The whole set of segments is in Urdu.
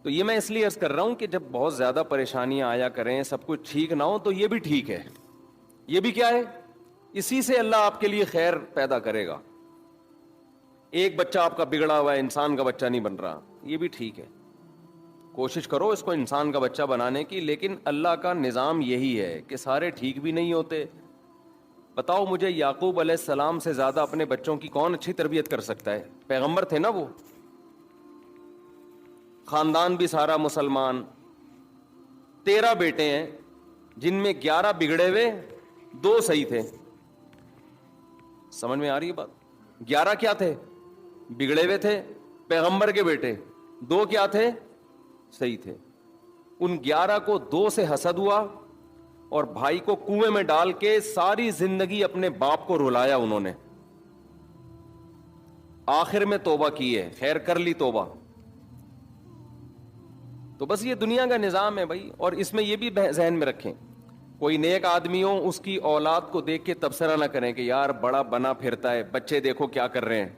تو یہ میں اس لیے عرض کر رہا ہوں کہ جب بہت زیادہ پریشانیاں آیا کریں, سب کچھ ٹھیک نہ ہو, تو یہ بھی ٹھیک ہے. یہ بھی کیا ہے, اسی سے اللہ آپ کے لیے خیر پیدا کرے گا. ایک بچہ آپ کا بگڑا ہوا ہے, انسان کا بچہ نہیں بن رہا, یہ بھی ٹھیک ہے. کوشش کرو اس کو انسان کا بچہ بنانے کی, لیکن اللہ کا نظام یہی ہے کہ سارے ٹھیک بھی نہیں ہوتے. بتاؤ مجھے, یعقوب علیہ السلام سے زیادہ اپنے بچوں کی کون اچھی تربیت کر سکتا ہے؟ پیغمبر تھے نا وہ, خاندان بھی سارا مسلمان, 13 بیٹے ہیں جن میں 11 بگڑے ہوئے, 2 صحیح تھے. سمجھ میں آ رہی ہے بات؟ 11 کیا تھے؟ بگڑے ہوئے تھے, پیغمبر کے بیٹے. 2 کیا تھے؟ صحیح تھے. ان 11 کو 2 سے حسد ہوا, اور بھائی کو کنویں میں ڈال کے ساری زندگی اپنے باپ کو رلایا انہوں نے. آخر میں توبہ کی ہے, خیر کر لی توبہ. تو بس یہ دنیا کا نظام ہے بھائی. اور اس میں یہ بھی ذہن میں رکھیں, کوئی نیک آدمی ہو, اس کی اولاد کو دیکھ کے تبصرہ نہ کریں کہ یار بڑا بنا پھرتا ہے, بچے دیکھو کیا کر رہے ہیں.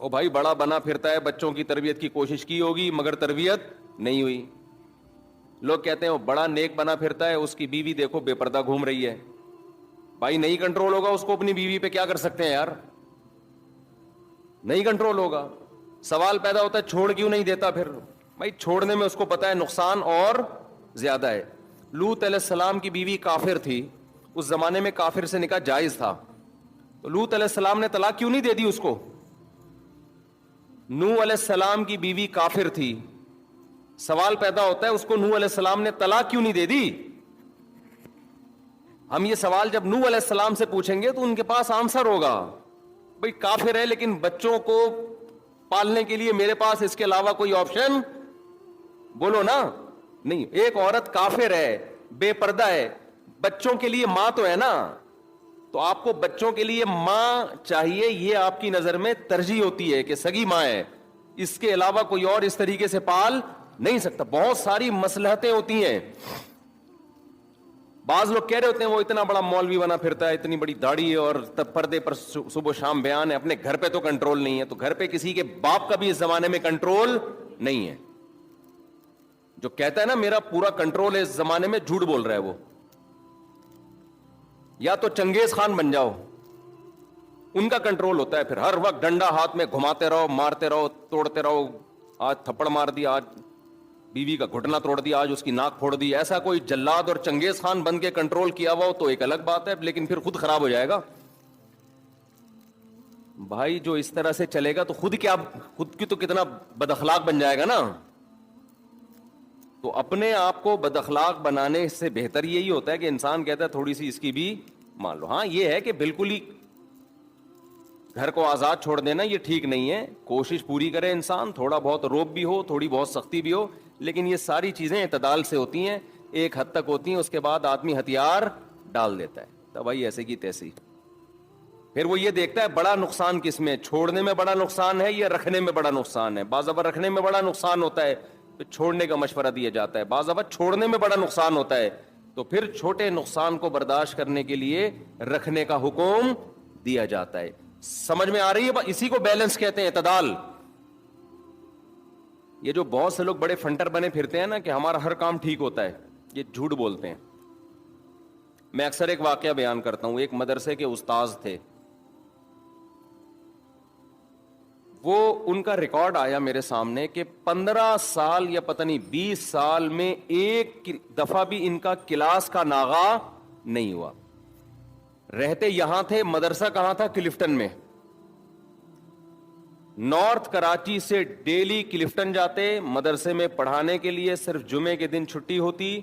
او بھائی, بڑا بنا پھرتا ہے, بچوں کی تربیت کی کوشش کی ہوگی مگر تربیت نہیں ہوئی. لوگ کہتے ہیں وہ بڑا نیک بنا پھرتا ہے, اس کی بیوی دیکھو بے پردہ گھوم رہی ہے. بھائی نہیں کنٹرول ہوگا اس کو اپنی بیوی پہ, کیا کر سکتے ہیں یار, نہیں کنٹرول ہوگا. سوال پیدا ہوتا ہے چھوڑ کیوں نہیں دیتا پھر؟ بھائی چھوڑنے میں اس کو پتا ہے نقصان اور زیادہ ہے. لوط علیہ السلام کی بیوی کافر تھی, اس زمانے میں کافر سے نکاح جائز تھا, تو لوط علیہ السلام نے طلاق کیوں نہیں دے دی اس کو؟ نوح علیہ السلام کی بیوی کافر تھی, سوال پیدا ہوتا ہے اس کو نوح علیہ السلام نے طلاق کیوں نہیں دے دی؟ ہم یہ سوال جب نوح علیہ السلام سے پوچھیں گے تو ان کے پاس آنسر ہوگا, بھئی کافر ہے لیکن بچوں کو پالنے کے لیے میرے پاس اس کے علاوہ کوئی آپشن بولو نا نہیں. ایک عورت کافر ہے, بے پردہ ہے, بچوں کے لیے ماں تو ہے نا, تو آپ کو بچوں کے لیے ماں چاہیے, یہ آپ کی نظر میں ترجیح ہوتی ہے کہ سگی ماں ہے, اس کے علاوہ کوئی اور اس طریقے سے پال نہیں سکتا. بہت ساری مصلحتیں ہوتی ہیں. بعض لوگ کہہ رہے ہوتے ہیں وہ اتنا بڑا مولوی بنا پھرتا ہے, اتنی بڑی داڑھی ہے اور پردے پر صبح و شام بیان ہے, اپنے گھر پہ تو کنٹرول نہیں ہے. تو گھر پہ کسی کے باپ کا بھی اس زمانے میں کنٹرول نہیں ہے. جو کہتا ہے نا میرا پورا کنٹرول ہے اس زمانے میں, جھوٹ بول رہا ہے وہ. یا تو چنگیز خان بن جاؤ, ان کا کنٹرول ہوتا ہے, پھر ہر وقت ڈنڈا ہاتھ میں گھماتے رہو, مارتے رہو, توڑتے رہو. آج تھپڑ مار دیا, آج بیوی کا گھٹنا توڑ دیا, آج اس کی ناک پھوڑ دی. ایسا کوئی جلاد اور چنگیز خان بن کے کنٹرول کیا ہوا ہو تو ایک الگ بات ہے, لیکن پھر خود خراب ہو جائے گا. بھائی جو اس طرح سے چلے گا تو خود کی تو کتنا بد اخلاق بن جائے گا نا. تو اپنے آپ کو بد اخلاق بنانے سے بہتر یہی ہوتا ہے کہ انسان کہتا ہے تھوڑی سی اس کی بھی مان لو. ہاں یہ ہے کہ بالکل ہی گھر کو آزاد چھوڑ دینا یہ ٹھیک نہیں ہے, کوشش پوری کرے انسان, تھوڑا بہت روب بھی ہو, تھوڑی بہت سختی بھی ہو, لیکن یہ ساری چیزیں اعتدال سے ہوتی ہیں, ایک حد تک ہوتی ہیں. اس کے بعد آدمی ہتھیار ڈال دیتا ہے, تو بھائی ایسے کی تیسی. پھر وہ یہ دیکھتا ہے بڑا نقصان کس میں, چھوڑنے میں بڑا نقصان ہے یا رکھنے میں بڑا نقصان ہے. بعض دفعہ رکھنے میں بڑا نقصان ہوتا ہے تو چھوڑنے کا مشورہ دیا جاتا ہے, بعض دفعہ چھوڑنے میں بڑا نقصان ہوتا ہے تو پھر چھوٹے نقصان کو برداشت کرنے کے لیے رکھنے کا حکم دیا جاتا ہے. سمجھ میں آ رہی ہے؟ اسی کو بیلنس کہتے ہیں, اعتدال. یہ جو بہت سے لوگ بڑے فنٹر بنے پھرتے ہیں نا کہ ہمارا ہر کام ٹھیک ہوتا ہے, یہ جھوٹ بولتے ہیں. میں اکثر ایک واقعہ بیان کرتا ہوں. ایک مدرسے کے استاذ تھے, وہ ان کا ریکارڈ آیا میرے سامنے کہ 15 سال یا پتہ نہیں 20 سال میں ایک دفعہ بھی ان کا کلاس کا ناغہ نہیں ہوا. رہتے یہاں تھے, مدرسہ کہاں تھا؟ کلفٹن میں. نارتھ کراچی سے ڈیلی کلفٹن جاتے مدرسے میں پڑھانے کے لیے, صرف جمعے کے دن چھٹی ہوتی.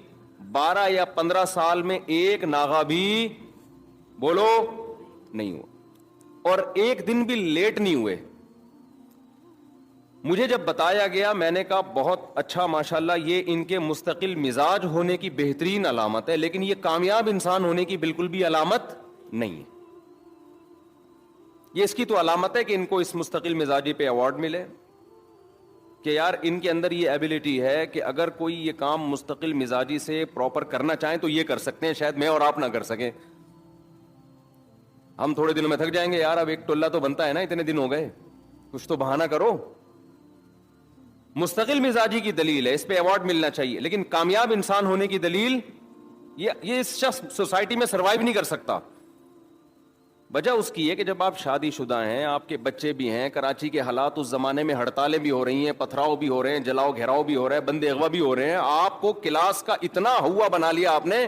12 یا 15 سال میں ایک ناغہ بھی بولو نہیں ہوا, اور ایک دن بھی لیٹ نہیں ہوئے. مجھے جب بتایا گیا میں نے کہا بہت اچھا, ماشاءاللہ, یہ ان کے مستقل مزاج ہونے کی بہترین علامت ہے, لیکن یہ کامیاب انسان ہونے کی بالکل بھی علامت نہیں ہے. یہ اس کی تو علامت ہے کہ ان کو اس مستقل مزاجی پہ ایوارڈ ملے کہ یار ان کے اندر یہ ایبلٹی ہے کہ اگر کوئی یہ کام مستقل مزاجی سے پراپر کرنا چاہیں تو یہ کر سکتے ہیں, شاید میں اور آپ نہ کر سکیں. ہم تھوڑے دنوں میں تھک جائیں گے, یار اب ایک ٹولہ تو بنتا ہے نا, اتنے دن ہو گئے, کچھ تو بہانہ کرو. مستقل مزاجی کی دلیل ہے, اس پہ ایوارڈ ملنا چاہیے, لیکن کامیاب انسان ہونے کی دلیل یہ اس شخص سوسائٹی میں سروائیو نہیں کر سکتا. وجہ اس کی ہے کہ جب آپ شادی شدہ ہیں, آپ کے بچے بھی ہیں, کراچی کے حالات اس زمانے میں ہڑتالیں بھی ہو رہی ہیں, پتھراؤ بھی ہو رہے ہیں, جلاؤ گھیراؤ بھی ہو رہا ہے, بندے اغوا بھی ہو رہے ہیں, آپ کو کلاس کا اتنا ہوا بنا لیا آپ نے,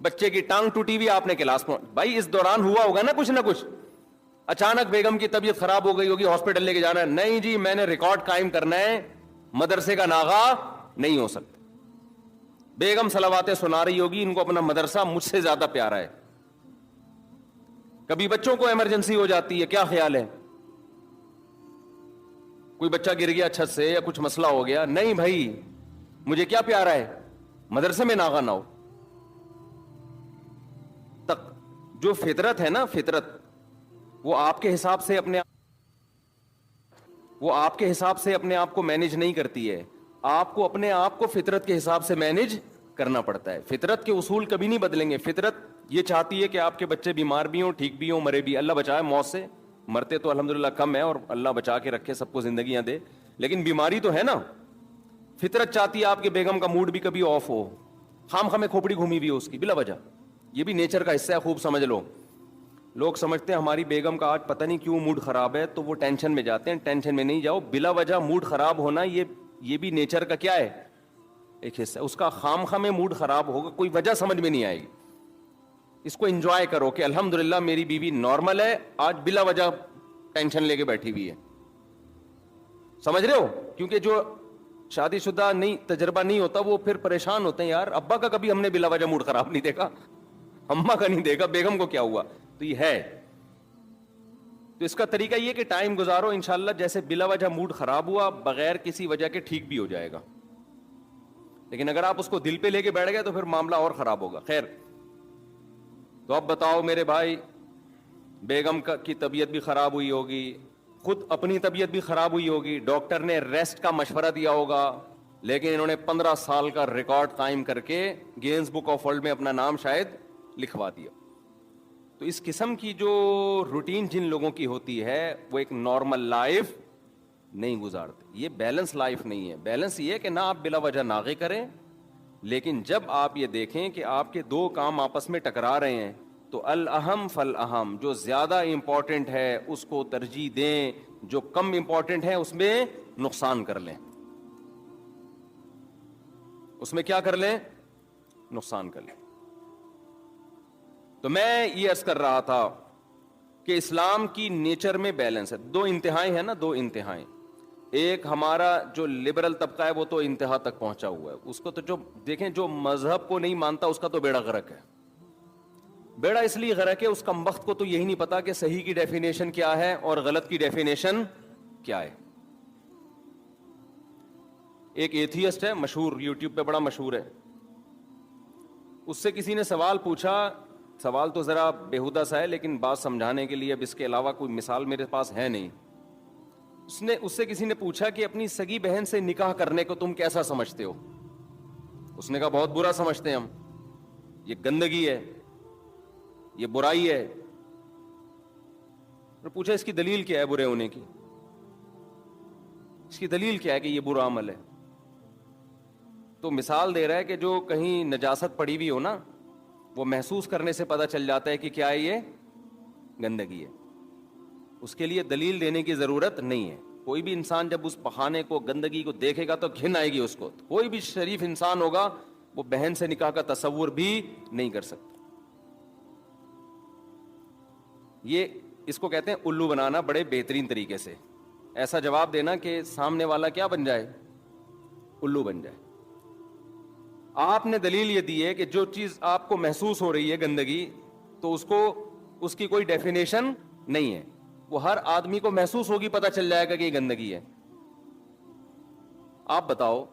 بچے کی ٹانگ ٹوٹی ہوئی آپ نے کلاس میں. بھائی اس دوران ہوا ہوگا نا کچھ نہ کچھ, اچانک بیگم کی طبیعت خراب ہو گئی ہوگی, ہاسپٹل لے کے جانا ہے, نہیں جی میں نے ریکارڈ قائم کرنا ہے, مدرسے کا ناغا نہیں ہو سکتا. بیگم صلواتیں سنا رہی ہوگی, ان کو اپنا مدرسہ مجھ سے زیادہ پیارا ہے. کبھی بچوں کو ایمرجنسی ہو جاتی ہے, کیا خیال ہے, کوئی بچہ گر گیا چھت سے یا کچھ مسئلہ ہو گیا, نہیں بھائی مجھے کیا پیارا ہے, مدرسے میں ناغا نہ ہو. تک جو فطرت ہے نا, فطرت وہ آپ کے حساب سے اپنے آپ کو مینیج نہیں کرتی ہے, آپ کو اپنے آپ کو فطرت کے حساب سے مینیج کرنا پڑتا ہے. فطرت کے اصول کبھی نہیں بدلیں گے. فطرت یہ چاہتی ہے کہ آپ کے بچے بیمار بھی ہوں, ٹھیک بھی ہوں, مرے بھی, اللہ بچائے موت سے, مرتے تو الحمدللہ کم ہے اور اللہ بچا کے رکھے, سب کو زندگیاں دے, لیکن بیماری تو ہے نا. فطرت چاہتی ہے آپ کے بیگم کا موڈ بھی کبھی آف ہو, خام خامے کھوپڑی گھومی ہوئی ہو اس کی بلا وجہ, یہ بھی نیچر کا حصہ ہے, خوب سمجھ لو. لوگ سمجھتے ہیں ہماری بیگم کا آج پتہ نہیں کیوں موڈ خراب ہے, تو وہ ٹینشن میں جاتے ہیں. ٹینشن میں نہیں جاؤ, بلا وجہ موڈ خراب ہونا یہ بھی نیچر کا کیا ہے, ایک حصہ. اس کا خام خامے موڈ خراب ہوگا, کوئی وجہ سمجھ میں نہیں آئے گی. اس کو انجوائے کرو کہ الحمدللہ میری بیوی نارمل ہے, آج بلا وجہ ٹینشن لے کے بیٹھی ہوئی ہے. سمجھ رہے ہو, کیونکہ جو شادی شدہ نہیں, تجربہ نہیں ہوتا, وہ پھر پریشان ہوتے ہیں, یار ابا کا کبھی ہم نے بلا وجہ موڈ خراب نہیں دیکھا, اماں کا نہیں دیکھا, بیگم کو کیا ہوا. تو یہ ہے, تو اس کا طریقہ یہ کہ ٹائم گزارو, انشاءاللہ جیسے بلا وجہ موڈ خراب ہوا بغیر کسی وجہ کے ٹھیک بھی ہو جائے گا. لیکن اگر آپ اس کو دل پہ لے کے بیٹھ گئے تو پھر معاملہ اور خراب ہوگا. خیر, تو اب بتاؤ میرے بھائی, بیگم کی طبیعت بھی خراب ہوئی ہوگی, خود اپنی طبیعت بھی خراب ہوئی ہوگی, ڈاکٹر نے ریسٹ کا مشورہ دیا ہوگا, لیکن انہوں نے 15 سال کا ریکارڈ قائم کر کے گینز بک آف ورلڈ میں اپنا نام شاید لکھوا دیا. تو اس قسم کی جو روٹین جن لوگوں کی ہوتی ہے وہ ایک نارمل لائف نہیں گزارتے. یہ بیلنس لائف نہیں ہے. بیلنس یہ ہے کہ نہ آپ بلا وجہ ناغے کریں, لیکن جب آپ یہ دیکھیں کہ آپ کے دو کام آپس میں ٹکرا رہے ہیں تو الاہم فالاہم, جو زیادہ امپورٹنٹ ہے اس کو ترجیح دیں, جو کم امپورٹنٹ ہے اس میں نقصان کر لیں. اس میں کیا کر لیں, نقصان کر لیں. تو میں یہ عرض کر رہا تھا کہ اسلام کی نیچر میں بیلنس ہے. دو انتہائیں ہیں نا, دو انتہائیں. ایک ہمارا جو لبرل طبقہ ہے وہ تو انتہا تک پہنچا ہوا ہے, اس کو تو جو دیکھیں جو مذہب کو نہیں مانتا اس کا تو بیڑا غرق ہے. بیڑا اس لیے غرق ہے, اس کا وقت کو تو یہی نہیں پتا کہ صحیح کی ڈیفینیشن کیا ہے اور غلط کی ڈیفینیشن کیا ہے. ایک ایتھیسٹ ہے مشہور, یوٹیوب پہ بڑا مشہور ہے, اس سے کسی نے سوال پوچھا, سوال تو ذرا بےہودہ سا ہے لیکن بات سمجھانے کے لیے اب اس کے علاوہ کوئی مثال میرے پاس ہے نہیں. اس سے کسی نے پوچھا کہ اپنی سگی بہن سے نکاح کرنے کو تم کیسا سمجھتے ہو. اس نے کہا بہت برا سمجھتے ہیں ہم, یہ گندگی ہے, یہ برائی ہے. پوچھا اس کی دلیل کیا ہے برے ہونے کی, اس کی دلیل کیا ہے کہ یہ برا عمل ہے. تو مثال دے رہا ہے کہ جو کہیں نجاست پڑی ہوئی ہو نا, وہ محسوس کرنے سے پتہ چل جاتا ہے کہ کیا ہے, یہ گندگی ہے. اس کے لیے دلیل دینے کی ضرورت نہیں ہے. کوئی بھی انسان جب اس پخانے کو, گندگی کو دیکھے گا تو گھن آئے گی اس کو. کوئی بھی شریف انسان ہوگا وہ بہن سے نکاح کا تصور بھی نہیں کر سکتا. یہ اس کو کہتے ہیں الو بنانا بڑے بہترین طریقے سے. ایسا جواب دینا کہ سامنے والا کیا بن جائے, الو بن جائے. آپ نے دلیل یہ دی ہے کہ جو چیز آپ کو محسوس ہو رہی ہے گندگی, تو اس کی کوئی ڈیفینیشن نہیں ہے. وہ ہر آدمی کو محسوس ہوگی, پتہ چل جائے گا کہ یہ گندگی ہے. آپ بتاؤ,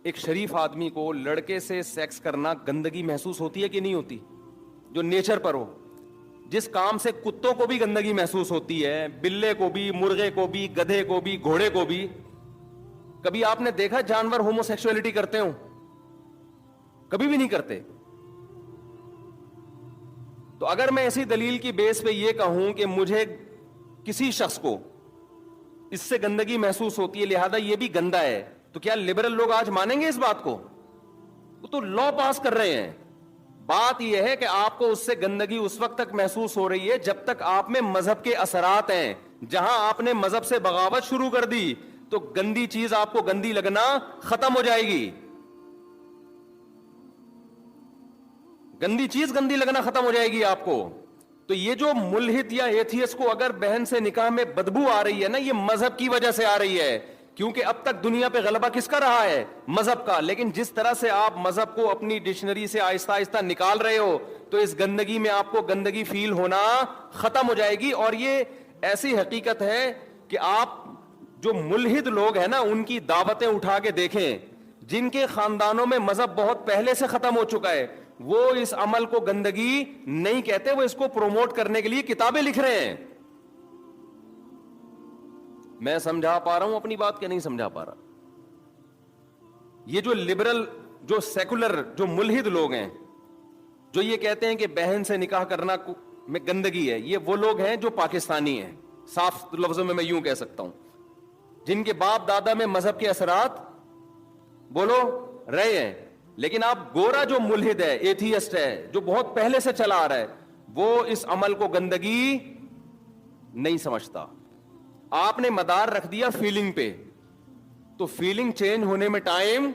ایک شریف آدمی کو لڑکے سے سیکس کرنا گندگی محسوس ہوتی ہے کہ نہیں ہوتی, جو نیچر پر ہو. جس کام سے کتوں کو بھی گندگی محسوس ہوتی ہے, بلے کو بھی, مرغے کو بھی, گدھے کو بھی, گھوڑے کو بھی. کبھی آپ نے دیکھا جانور ہومو سیکسولیٹی کرتے ہوں؟ کبھی بھی نہیں کرتے. تو اگر میں ایسی دلیل کی بیس پہ یہ کہوں کہ مجھے کسی شخص کو اس سے گندگی محسوس ہوتی ہے لہذا یہ بھی گندا ہے, تو کیا لبرل لوگ آج مانیں گے اس بات کو؟ وہ تو لا پاس کر رہے ہیں. بات یہ ہے کہ آپ کو اس سے گندگی اس وقت تک محسوس ہو رہی ہے جب تک آپ میں مذہب کے اثرات ہیں. جہاں آپ نے مذہب سے بغاوت شروع کر دی تو گندی چیز آپ کو گندی لگنا ختم ہو جائے گی. گندی چیز گندی لگنا ختم ہو جائے گی آپ کو. تو یہ جو ملحد یا ایتھیسٹ کو اگر بہن سے نکاح میں بدبو آ رہی ہے نا, یہ مذہب کی وجہ سے آ رہی ہے. کیونکہ اب تک دنیا پہ غلبہ کس کا رہا ہے؟ مذہب کا. لیکن جس طرح سے آپ مذہب کو اپنی ڈکشنری سے آہستہ آہستہ نکال رہے ہو تو اس گندگی میں آپ کو گندگی فیل ہونا ختم ہو جائے گی. اور یہ ایسی حقیقت ہے کہ آپ جو ملحد لوگ ہیں نا, ان کی دعوتیں اٹھا کے دیکھیں, جن کے خاندانوں میں مذہب بہت پہلے سے ختم ہو چکا ہے, وہ اس عمل کو گندگی نہیں کہتے, وہ اس کو پروموٹ کرنے کے لیے کتابیں لکھ رہے ہیں. میں سمجھا پا رہا ہوں اپنی بات کہ نہیں سمجھا پا رہا؟ یہ جو لبرل, جو سیکولر, جو ملحد لوگ ہیں, جو یہ کہتے ہیں کہ بہن سے نکاح کرنا میں گندگی ہے, یہ وہ لوگ ہیں جو پاکستانی ہیں. صاف لفظوں میں یوں کہہ سکتا ہوں, جن کے باپ دادا میں مذہب کے اثرات بولو رہے ہیں. لیکن آپ گورا جو ملحد ہے, ایتھیسٹ ہے, جو بہت پہلے سے چلا آ رہا ہے, وہ اس عمل کو گندگی نہیں سمجھتا. آپ نے مدار رکھ دیا فیلنگ پہ, تو فیلنگ چینج ہونے میں ٹائم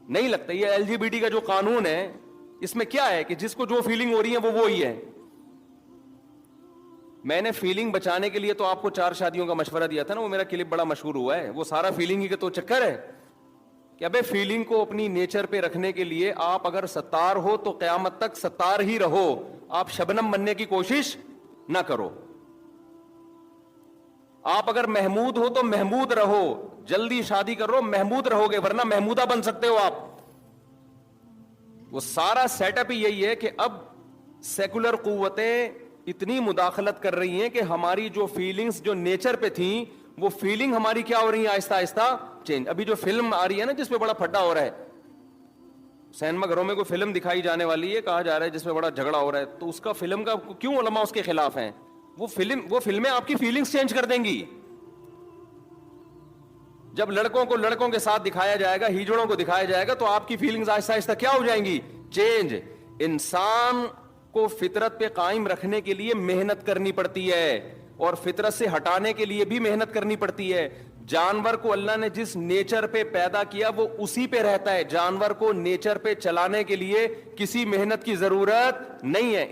نہیں لگتا. یہ ایل جی بی ٹی کا جو قانون ہے, اس میں کیا ہے کہ جس کو جو فیلنگ ہو رہی ہے وہ وہی ہے. میں نے فیلنگ بچانے کے لیے تو آپ کو 4 شادیوں کا مشورہ دیا تھا نا, وہ میرا کلپ بڑا مشہور ہوا ہے. وہ سارا فیلنگ ہی کا تو چکر ہے کہ ابے فیلنگ کو اپنی نیچر پہ رکھنے کے لیے آپ اگر ستار ہو تو قیامت تک ستار ہی رہو. آپ شبنم بننے کی کوشش نہ کرو. آپ اگر محمود ہو تو محمود رہو, جلدی شادی کرو, محمود رہو گے, ورنہ محمودہ بن سکتے ہو آپ. وہ سارا سیٹ اپ ہی یہی ہے کہ اب سیکولر قوتیں اتنی مداخلت کر رہی ہیں کہ ہماری جو فیلنگز جو نیچر پہ تھیں, وہ فیلنگ ہماری کیا ہو رہی ہے آہستہ آہستہ چینج. ابھی جو فلم آ رہی ہے نا جس پہ بڑا پھڈا ہو رہا ہے, سینما گھروں میں کوئی فلم دکھائی جانے والی ہے, کہا جا رہا ہے جس میں بڑا جھگڑا ہو رہا ہے, تو اس کا فلم کا کیوں علماء اس کے خلاف ہیں؟ وہ فلمیں آپ کی فیلنگز چینج کر دیں گی. جب لڑکوں کو لڑکوں کے ساتھ دکھایا جائے گا, ہیجڑوں کو دکھایا جائے گا, تو آپ کی فیلنگز آہستہ آہستہ کیا ہو جائیں گی؟ چینج. انسان کو فطرت پہ قائم رکھنے کے لیے محنت کرنی پڑتی ہے, اور فطرت سے ہٹانے کے لیے بھی محنت کرنی پڑتی ہے. جانور کو اللہ نے جس نیچر پہ پیدا کیا وہ اسی پہ رہتا ہے. جانور کو نیچر پہ چلانے کے لیے کسی محنت کی ضرورت نہیں ہے.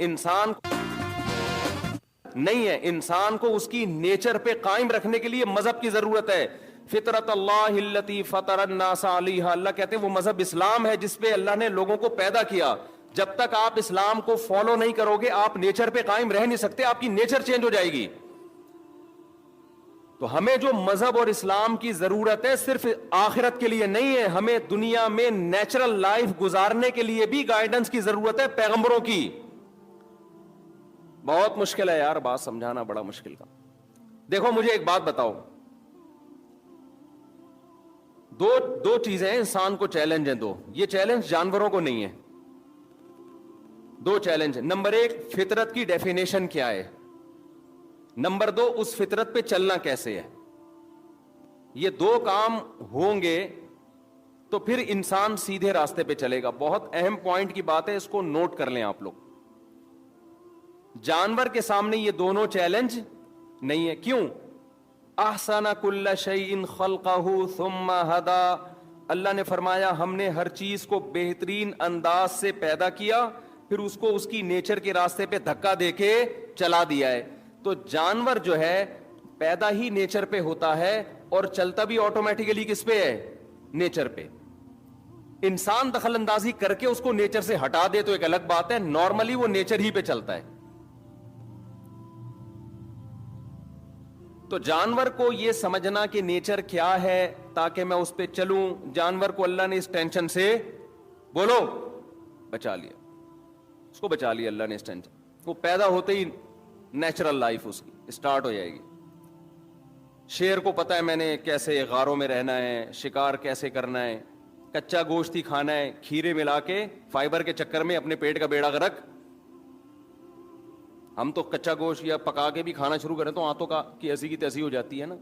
انسان کو اس کی نیچر پہ قائم رکھنے کے لیے مذہب کی ضرورت ہے. فطرت اللہ التی فطر الناس علیہا, اللہ کہتے ہیں وہ مذہب اسلام ہے جس پہ اللہ نے لوگوں کو پیدا کیا. جب تک آپ اسلام کو فالو نہیں کرو گے آپ نیچر پہ قائم رہ نہیں سکتے, آپ کی نیچر چینج ہو جائے گی. تو ہمیں جو مذہب اور اسلام کی ضرورت ہے صرف آخرت کے لیے نہیں ہے, ہمیں دنیا میں نیچرل لائف گزارنے کے لیے بھی گائیڈنس کی ضرورت ہے پیغمبروں کی. بہت مشکل ہے یار, بات سمجھانا بڑا مشکل کا. دیکھو مجھے ایک بات بتاؤ, دو چیزیں ہیں انسان کو چیلنج ہیں, دو. یہ چیلنج جانوروں کو نہیں ہے, دو چیلنج. نمبر 1 فطرت کی ڈیفینیشن کیا ہے, نمبر 2 اس فطرت پہ چلنا کیسے ہے. یہ دو کام ہوں گے تو پھر انسان سیدھے راستے پہ چلے گا. بہت اہم پوائنٹ کی بات ہے, اس کو نوٹ کر لیں آپ لوگ. جانور کے سامنے یہ دونوں چیلنج نہیں ہے. کیوں؟ احسن کل شیء خلقہ ثم ہدا, اللہ نے فرمایا ہم نے ہر چیز کو بہترین انداز سے پیدا کیا, پھر اس کو اس کی نیچر کے راستے پہ دھکا دے کے چلا دیا ہے. تو جانور جو ہے پیدا ہی نیچر پہ ہوتا ہے اور چلتا بھی آٹومیٹیکلی کس پہ ہے؟ نیچر پہ. انسان دخل اندازی کر کے اس کو نیچر سے ہٹا دے تو ایک الگ بات ہے, نارملی وہ نیچر ہی پہ چلتا ہے. تو جانور کو یہ سمجھنا کہ نیچر کیا ہے تاکہ میں اس پہ چلوں, جانور کو اللہ نے اس ٹینشن سے بولو بچا لیا, اس کو بچا لیا اللہ نے اس ٹینشن. وہ پیدا ہوتے ہی نیچرل لائف اس کی اسٹارٹ ہو جائے گی. شیر کو پتا ہے میں نے کیسے غاروں میں رہنا ہے, شکار کیسے کرنا ہے, کچا گوشت ہی کھانا ہے, کھیرے ملا کے فائبر کے چکر میں اپنے پیٹ کا بیڑا غرق. ہم تو کچا گوشت یا پکا کے بھی کھانا شروع کریں تو آنتوں کی ایسی کی تیسی ہو جاتی ہے نا.